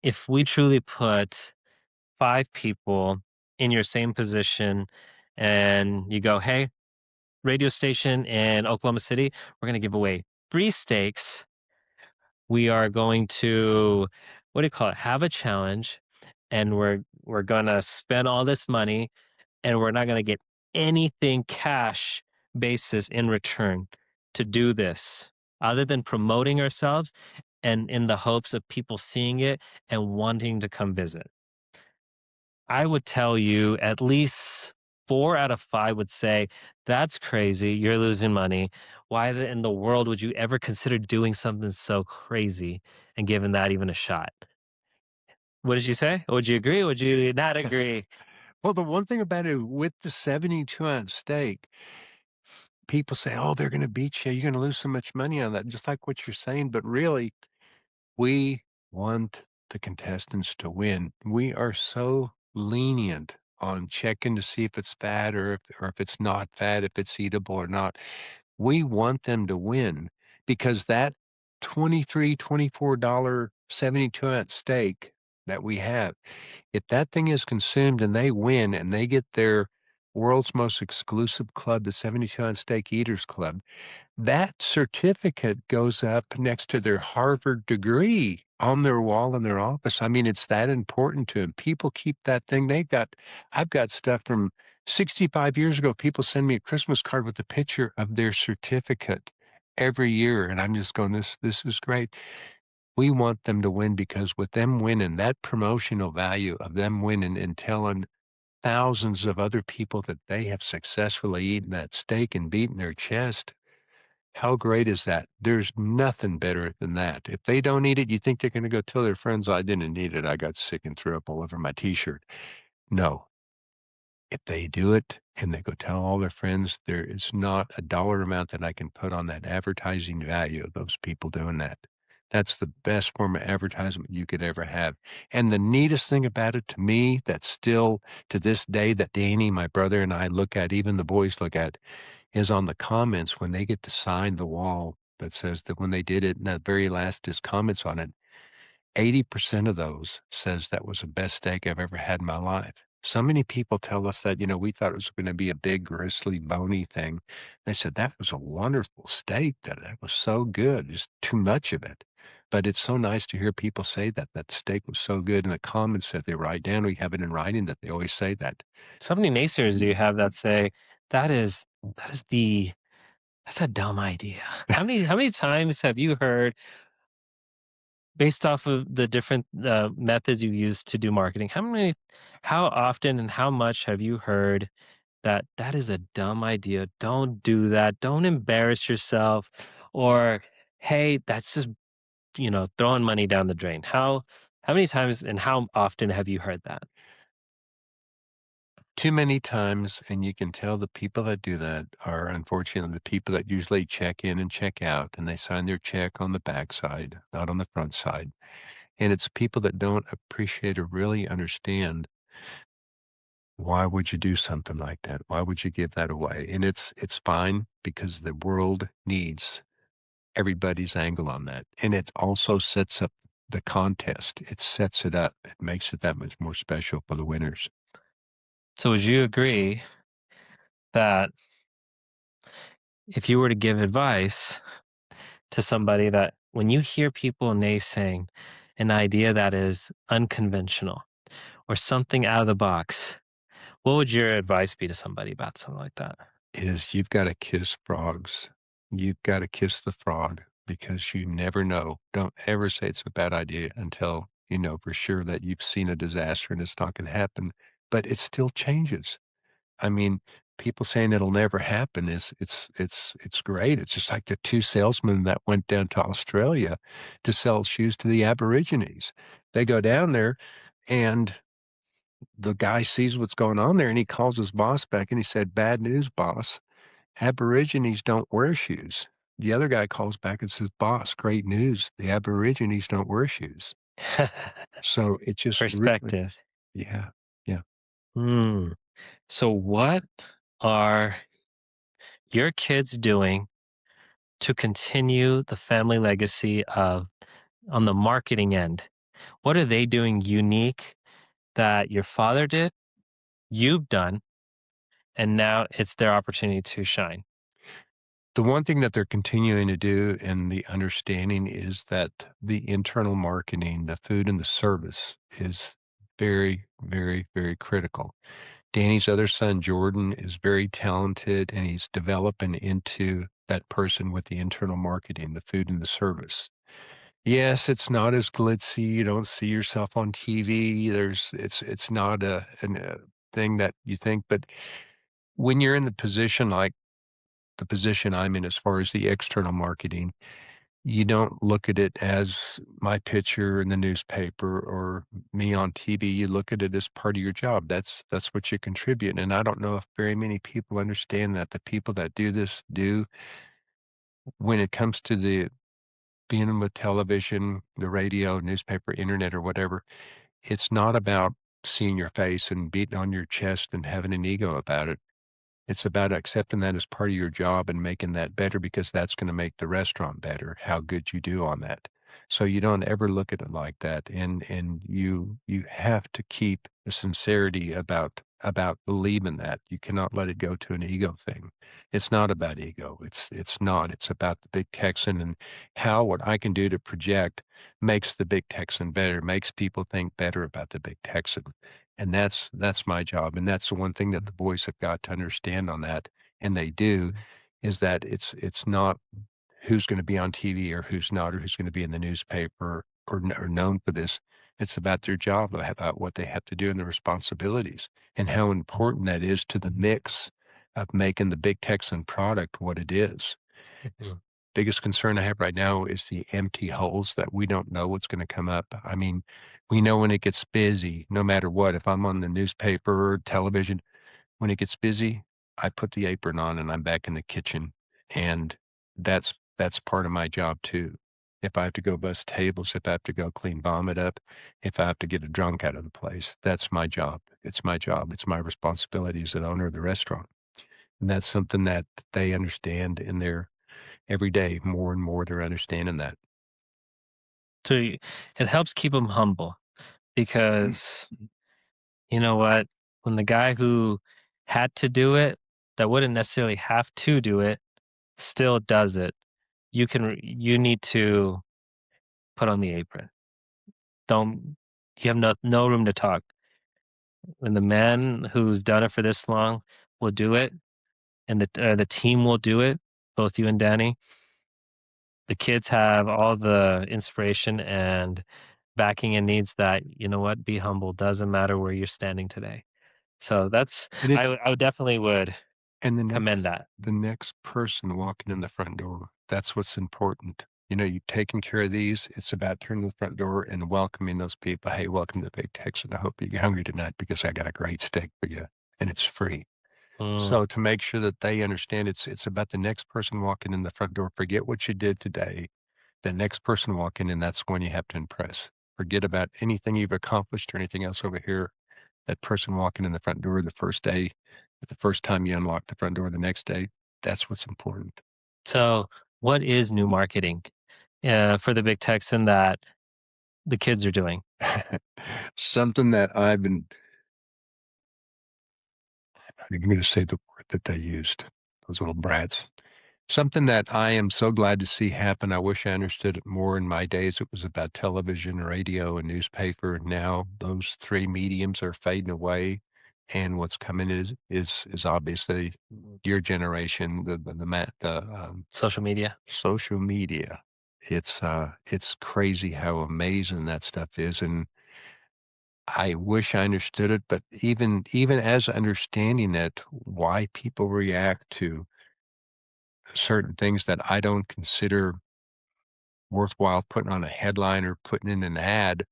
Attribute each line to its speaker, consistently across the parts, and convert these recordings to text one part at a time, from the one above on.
Speaker 1: if we truly put 5 people in your same position and you go, hey, radio station in Oklahoma City, we're going to give away free steaks. We are going to, what do you call it, have a challenge, and we're going to spend all this money, and we're not going to get anything cash basis in return to do this other than promoting ourselves and in the hopes of people seeing it and wanting to come visit. I would tell you at least 4 out of 5 would say, that's crazy. You're losing money. Why in the world would you ever consider doing something so crazy and giving that even a shot? What did you say? Would you agree? Would you not agree?
Speaker 2: Well, the one thing about it with the 72-ounce steak, people say, oh, they're going to beat you. You're going to lose so much money on that, just like what you're saying. But really, we want the contestants to win. We are so lenient on checking to see if it's fat or if it's not fat, if it's eatable or not. We want them to win because that $23, $24 72-ounce steak that we have, if that thing is consumed and they win and they get their world's most exclusive club, the 72-ounce Steak Eaters Club, that certificate goes up next to their Harvard degree on their wall in their office. I mean, it's that important to them. People keep that thing. I've got stuff from 65 years ago. People send me a Christmas card with a picture of their certificate every year. And I'm just going, this is great. We want them to win because with them winning, that promotional value of them winning and telling thousands of other people that they have successfully eaten that steak and beaten their chest, how great is that? There's nothing better than that. If they don't eat it, you think they're going to go tell their friends, I didn't eat it. I got sick and threw up all over my t-shirt. No. If they do it and they go tell all their friends, there is not a dollar amount that I can put on that advertising value of those people doing that. That's the best form of advertisement you could ever have. And the neatest thing about it to me, that's still to this day that Danny, my brother, and I look at, even the boys look at, is on the comments when they get to sign the wall that says that when they did it, and the very last is comments on it. 80% of those says that was the best steak I've ever had in my life. So many people tell us that, we thought it was going to be a big, gristly, bony thing. They said that was a wonderful steak, that was so good, just too much of it. But it's so nice to hear people say that that steak was so good in the comments that they write down. We have it in writing that they always say that.
Speaker 1: So many naysayers do you have that say that is that is the that's a dumb idea? How many times have you heard, based off of the different methods you use to do marketing, how often and how much have you heard that that is a dumb idea? Don't do that. Don't embarrass yourself. Or, hey, that's just, throwing money down the drain. How many times and how often have you heard that?
Speaker 2: Too many times, and you can tell the people that do that are unfortunately the people that usually check in and check out, and they sign their check on the back side, not on the front side. And it's people that don't appreciate or really understand why would you do something like that? Why would you give that away? And it's fine because the world needs everybody's angle on that. And it also sets up the contest. It sets it up. It makes it that much more special for the winners.
Speaker 1: So would you agree that if you were to give advice to somebody, that when you hear people naysaying an idea that is unconventional or something out of the box, what would your advice be to somebody about something like that?
Speaker 2: Is you've got to kiss frogs. You've got to kiss the frog because you never know. Don't ever say it's a bad idea until you know for sure that you've seen a disaster and it's not going to happen. But it still changes. I mean, people saying it'll never happen is it's great. It's just like the two salesmen that went down to Australia to sell shoes to the Aborigines. They go down there and the guy sees what's going on there and he calls his boss back and he said, bad news, boss. Aborigines don't wear shoes. The other guy calls back and says, boss, great news. The Aborigines don't wear shoes. So it just really,
Speaker 1: Perspective.
Speaker 2: yeah, yeah.
Speaker 1: Hmm. So what are your kids doing to continue the family legacy of, on the marketing end? What are they doing unique that your father did, you've done, and now it's their opportunity to shine?
Speaker 2: The one thing that they're continuing to do and the understanding is that the internal marketing, the food and the service is very, very, very critical. Danny's other son, Jordan, is very talented and he's developing into that person with the internal marketing, the food and the service. Yes, it's not as glitzy. You don't see yourself on TV. It's not a thing that you think, but when you're in the position like the position I'm in as far as the external marketing, you don't look at it as my picture in the newspaper or me on TV. You look at it as part of your job. That's what you contribute. And I don't know if very many people understand that the people that do this do when it comes to the being with television, the radio, newspaper, internet, or whatever, it's not about seeing your face and beating on your chest and having an ego about it. It's about accepting that as part of your job and making that better because that's going to make the restaurant better, how good you do on that. So you don't ever look at it like that. And you have to keep the sincerity about believing that. You cannot let it go to an ego thing. It's not about ego. It's not. It's about the Big Texan and how what I can do to project makes the Big Texan better, makes people think better about the Big Texan. And that's my job, and that's the one thing that the boys have got to understand on that, and they do, is that it's not who's gonna be on TV or who's not, or who's gonna be in the newspaper or known for this. It's about their job, about what they have to do and the responsibilities, and how important that is to the mix of making the Big Texan product what it is. Mhm. Biggest concern I have right now is the empty holes that we don't know what's gonna come up. I mean, we know when it gets busy, no matter what, if I'm on the newspaper or television, when it gets busy, I put the apron on and I'm back in the kitchen, and that's part of my job too. If I have to go bus tables, if I have to go clean vomit up, if I have to get a drunk out of the place, that's my job. It's my job. It's my responsibility as an owner of the restaurant. And that's something that they understand in their every day, more and more they're understanding that.
Speaker 1: So it helps keep them humble because you know what? When the guy who had to do it, that wouldn't necessarily have to do it, still does it, you need to put on the apron. Don't you have no room to talk. When the man who's done it for this long will do it, and the team will do it, both you and Danny, the kids have all the inspiration and backing and needs that, you know what, be humble. Doesn't matter where you're standing today. So that's
Speaker 2: And it
Speaker 1: I definitely would
Speaker 2: and
Speaker 1: commend that.
Speaker 2: the next person walking in the front door, that's what's important. You know, you've taken care of these. It's about turning the front door and welcoming those people. Hey, welcome to Big Texan. I hope you're hungry tonight because I got a great steak for you and it's free.
Speaker 1: Mm.
Speaker 2: So to make sure that they understand it's about the next person walking in the front door. Forget what you did today. The next person walking in, that's when you have to impress. Forget about anything you've accomplished or anything else over here. That person walking in the front door the first day, the first time you unlock the front door the next day, that's what's important.
Speaker 1: So what is new marketing for the Big Texan that the kids are doing?
Speaker 2: Something that I'm going to say the word that they used, those little brats. Something that I am so glad to see happen. I wish I understood it more in my days. It was about television, radio, and newspaper. Now those three mediums are fading away, and what's coming is obviously your generation, the
Speaker 1: Social media?
Speaker 2: social media. It's crazy how amazing that stuff is, and I wish I understood it. But even as understanding it, why people react to certain things that I don't consider worthwhile putting on a headline or putting in an ad,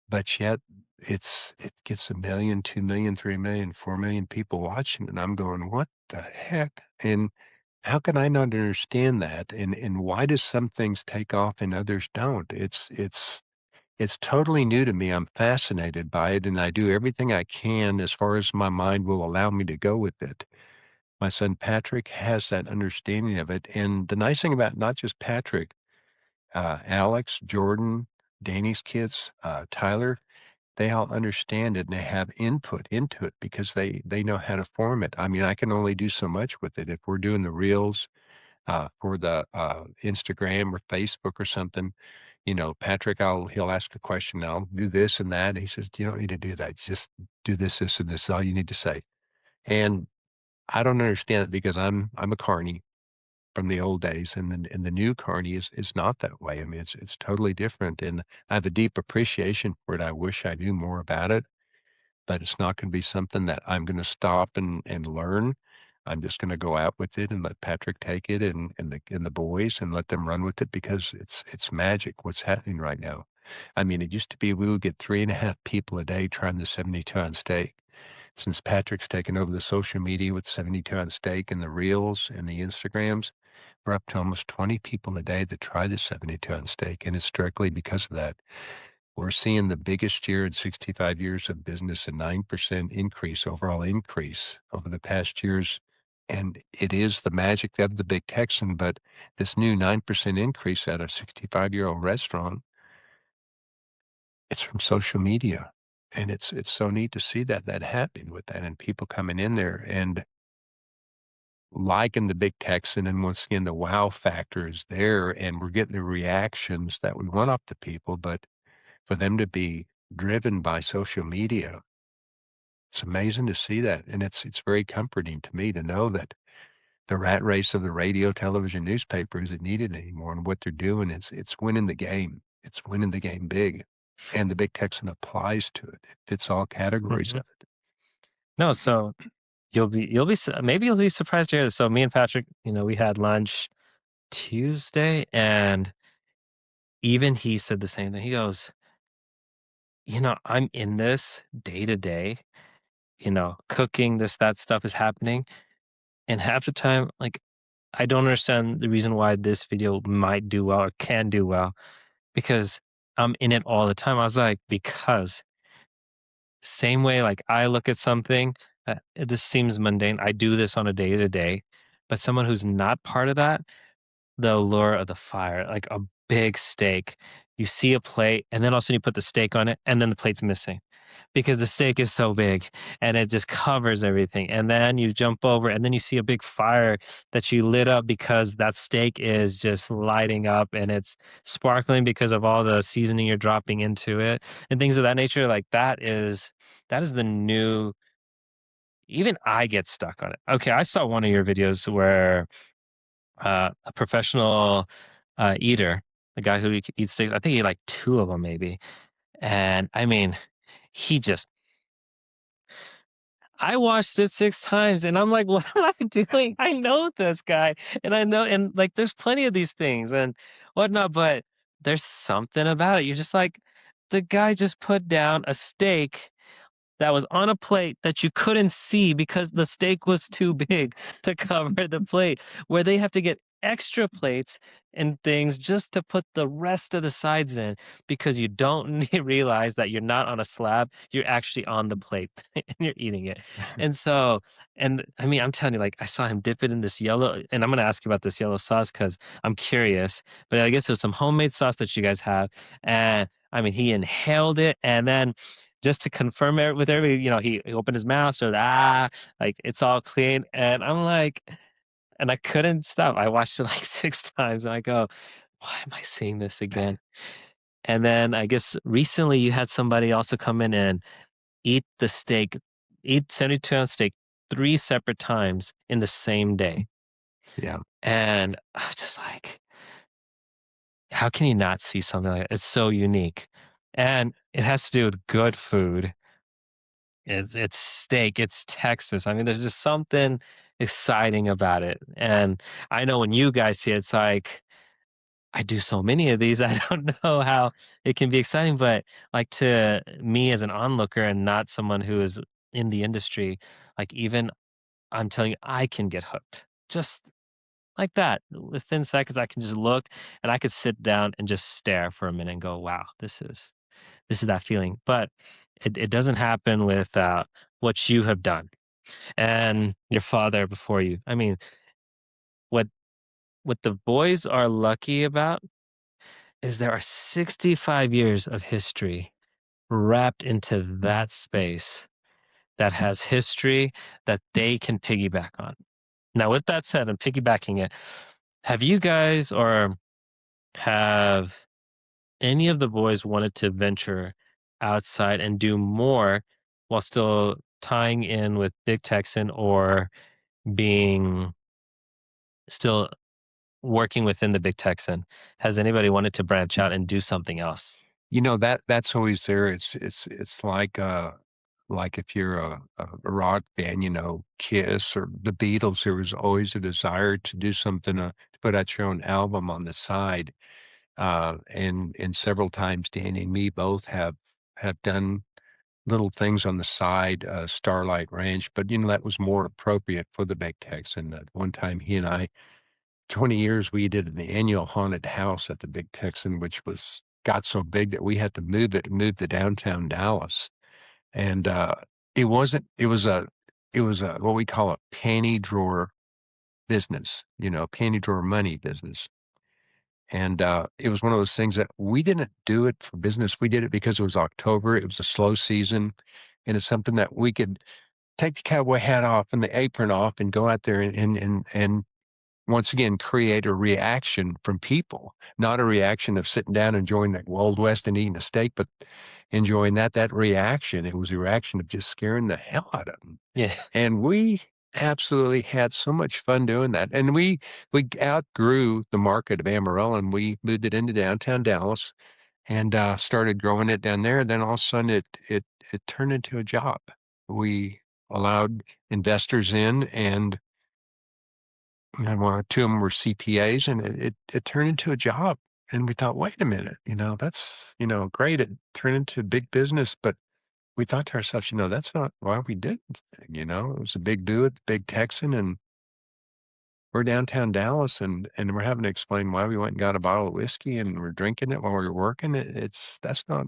Speaker 2: but yet it gets 1,000,000, 2,000,000, 3,000,000, 4,000,000 people watching, and I'm going, "What the heck?" And how can I not understand that? And why does some things take off and others don't? It's totally new to me. I'm fascinated by it, and I do everything I can as far as my mind will allow me to go with it. My son Patrick has that understanding of it, and the nice thing about not just Patrick, Alex, Jordan. Danny's kids, Tyler, they all understand it and they have input into it because they know how to form it. I mean, I can only do so much with it. If we're doing the reels for the Instagram or Facebook or something, Patrick, he'll ask a question. I'll do this and that. He says, "You don't need to do that. Just do this, this, and this. Is all you need to say." And I don't understand it because I'm a carny from the old days, and the new carny is not that way. I mean, it's totally different, and I have a deep appreciation for it. I wish I knew more about it, but it's not going to be something that I'm going to stop and learn. I'm just going to go out with it and let Patrick take it and the boys and let them run with it because it's magic what's happening right now. I mean, it used to be we would get 3.5 people a day trying the 72 on steak. Since Patrick's taken over the social media with 72 on steak and the reels and the Instagrams, we're up to almost 20 people a day that try the 72 on steak, and it's strictly because of that. We're seeing the biggest year in 65 years of business, a 9% increase, overall increase over the past years. And it is the magic of the Big Texan, but this new 9% increase at a 65-year-old restaurant, it's from social media. And it's so neat to see that happening with that and people coming in there and liking the Big Texan. And once again, the wow factor is there and we're getting the reactions that we want up to people. But for them to be driven by social media, it's amazing to see that, and it's very comforting to me to know that the rat race of the radio, television, newspaper isn't needed anymore, and what they're doing is it's winning the game. It's winning the game big, and the Big Texan applies to it. It fits all categories
Speaker 1: Mhm.
Speaker 2: of it.
Speaker 1: No, so maybe you'll be surprised to hear this. So me and Patrick, we had lunch Tuesday, and even he said the same thing. He goes, I'm in this day to day, cooking this, that stuff is happening. And half the time, like, I don't understand the reason why this video might do well or can do well because I'm in it all the time. I was like, because same way, like, I look at something, this seems mundane. I do this on a day to day, but someone who's not part of that, the allure of the fire, like a big steak. You see a plate, and then all of a sudden you put the steak on it, and then the plate's missing because the steak is so big and it just covers everything. And then you jump over, and then you see a big fire that you lit up because that steak is just lighting up and it's sparkling because of all the seasoning you're dropping into it and things of that nature. Like that is the new. Even I get stuck on it. Okay, I saw one of your videos where a professional eater, a guy who eats steaks. I think he ate like two of them maybe. And I mean, he just. I watched it 6 times, and I'm like, what am I doing? I know this guy, and I know, and like, there's plenty of these things and whatnot, but there's something about it. You're just like, the guy just put down a steak that was on a plate that you couldn't see because the steak was too big to cover the plate, where they have to get extra plates and things just to put the rest of the sides in because you don't realize that you're not on a slab, you're actually on the plate and you're eating it. And so, and I mean, I'm telling you, like, I saw him dip it in this yellow, and I'm going to ask you about this yellow sauce because I'm curious, but I guess there's some homemade sauce that you guys have. And I mean, he inhaled it, and then just to confirm it with every, he opened his mouth, so like it's all clean. And I'm like, and I couldn't stop. I watched it like 6 times, and I go, why am I seeing this again? And then I guess recently you had somebody also come in and eat the steak, eat 72-ounce steak 3 separate times in the same day.
Speaker 2: Yeah,
Speaker 1: And I was just like, how can you not see something like that? It's so unique. And it has to do with good food. It's steak, it's Texas. I mean, there's just something exciting about it. And I know when you guys see it, it's like I do so many of these. I don't know how it can be exciting, but like to me as an onlooker and not someone who is in the industry, like even I'm telling you, I can get hooked. Just like that. Within seconds, I can just look and I could sit down and just stare for a minute and go, wow, this is that feeling. But it doesn't happen with what you have done and your father before you. I mean, what what the boys are lucky about is there are 65 years of history wrapped into that space that has history that they can piggyback on. Now, with that said, and piggybacking it, have you guys or have any of the boys wanted to venture outside and do more while still tying in with Big Texan or being still working within the Big Texan? Has anybody wanted to branch out and do something else?
Speaker 2: That's always there. It's like if you're a rock band, Kiss or the Beatles, there was always a desire to do something, to put out your own album on the side. And several times Danny and me both have done little things on the side, Starlight Ranch, but that was more appropriate for the Big Texan. At one time he and I, 20 years, we did an annual haunted house at the Big Texan, which was got so big that we had to move to downtown Dallas. And it was a what we call a panty drawer business, panty drawer money business. And it was one of those things that we didn't do it for business. We did it because it was October. It was a slow season. And it's something that we could take the cowboy hat off and the apron off and go out there and once again create a reaction from people, not a reaction of sitting down enjoying the Wild West and eating a steak, but enjoying that reaction. It was a reaction of just scaring the hell out of them.
Speaker 1: Yeah.
Speaker 2: And we absolutely had so much fun doing that. And we outgrew the market of Amarillo and we moved it into downtown Dallas and started growing it down there. And then all of a sudden it turned into a job. We allowed investors in and one or two of them were CPAs, and it turned into a job. And we thought, wait a minute, that's great. It turned into big business, but we thought to ourselves, that's not why we did the thing. It was a big do it, big Texan, and we're downtown Dallas, and we're having to explain why we went and got a bottle of whiskey and we're drinking it while we were working. It's that's not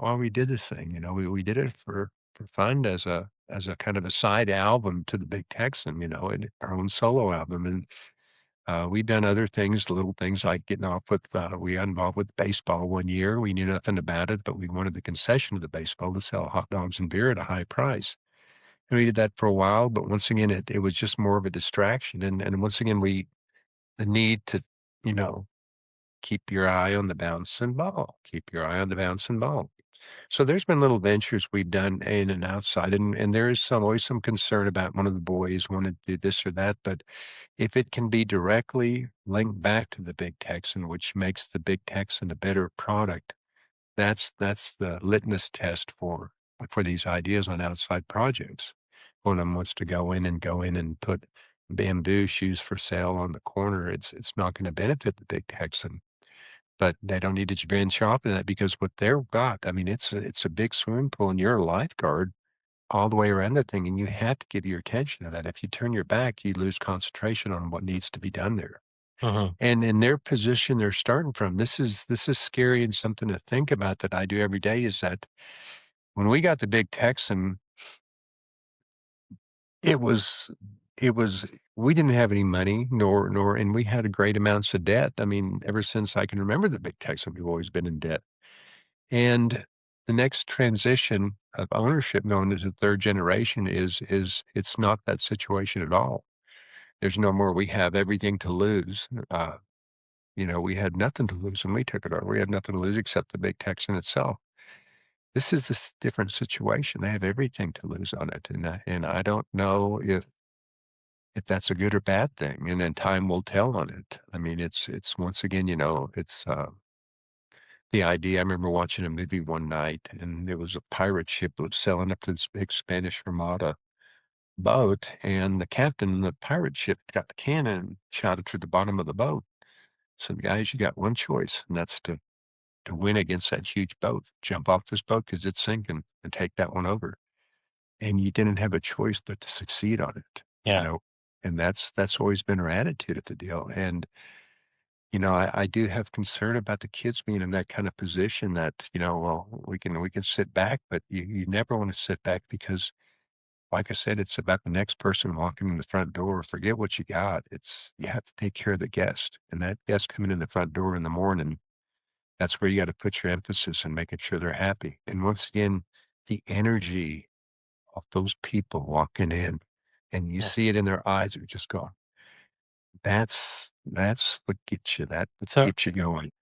Speaker 2: why we did this thing. We did it for fun as a kind of a side album to the Big Texan, and our own solo album. And we've done other things, little things like getting off with, we got involved with baseball one year. We knew nothing about it, but we wanted the concession of the baseball to sell hot dogs and beer at a high price. And we did that for a while, but once again, it was just more of a distraction. And once again, the need to, you know, keep your eye on the bouncing ball, keep your eye on the bouncing ball. So there's been little ventures we've done in and outside, and there is always some concern about one of the boys wanting to do this or that, but if it can be directly linked back to the Big Texan, which makes the Big Texan a better product, that's the litmus test for these ideas on outside projects. One of them wants to go in and put bamboo shoes for sale on the corner. It's not going to benefit the Big Texan, but they don't need to venture shop in that because what they've got, I mean, it's a big swimming pool and you're a lifeguard all the way around that thing, and you have to give your attention to that. If you turn your back, you lose concentration on what needs to be done there.
Speaker 1: Hmm.
Speaker 2: And in their position they're starting from, this is scary and something to think about that I do every day is that when we got the Big Texan, it was it was we didn't have any money nor and we had a great amounts of debt. I mean, ever since I can remember the Big Texan, we've always been in debt. And the next transition of ownership, known as the third generation, is it's not that situation at all. There's no more. We have everything to lose. We had nothing to lose when we took it over. We had nothing to lose except the Big Texan itself. This different situation. They have everything to lose on it, and I don't know if that's a good or bad thing. And then time will tell on it. I mean, it's once again, it's the idea. I remember watching a movie one night, and there was a pirate ship that was sailing up to this big Spanish Armada boat, and the captain of the pirate ship got the cannon and shot it through the bottom of the boat. So, guys, you got one choice, and that's to win against that huge boat. Jump off this boat because it's sinking and take that one over. And you didn't have a choice but to succeed on it, you
Speaker 1: Yeah.
Speaker 2: know. And that's always been our attitude at the deal. And I do have concern about the kids being in that kind of position that, well, we can sit back, but you never want to sit back because, like I said, it's about the next person walking in the front door. Forget what you got. You have to take care of the guest, and that guest coming in the front door in the morning. That's where you gotta put your emphasis in making sure they're happy. And once again, the energy of those people walking in, and you
Speaker 1: Yeah.
Speaker 2: see it in their eyes, they're just going, that's what gets you. That
Speaker 1: So
Speaker 2: gets you going.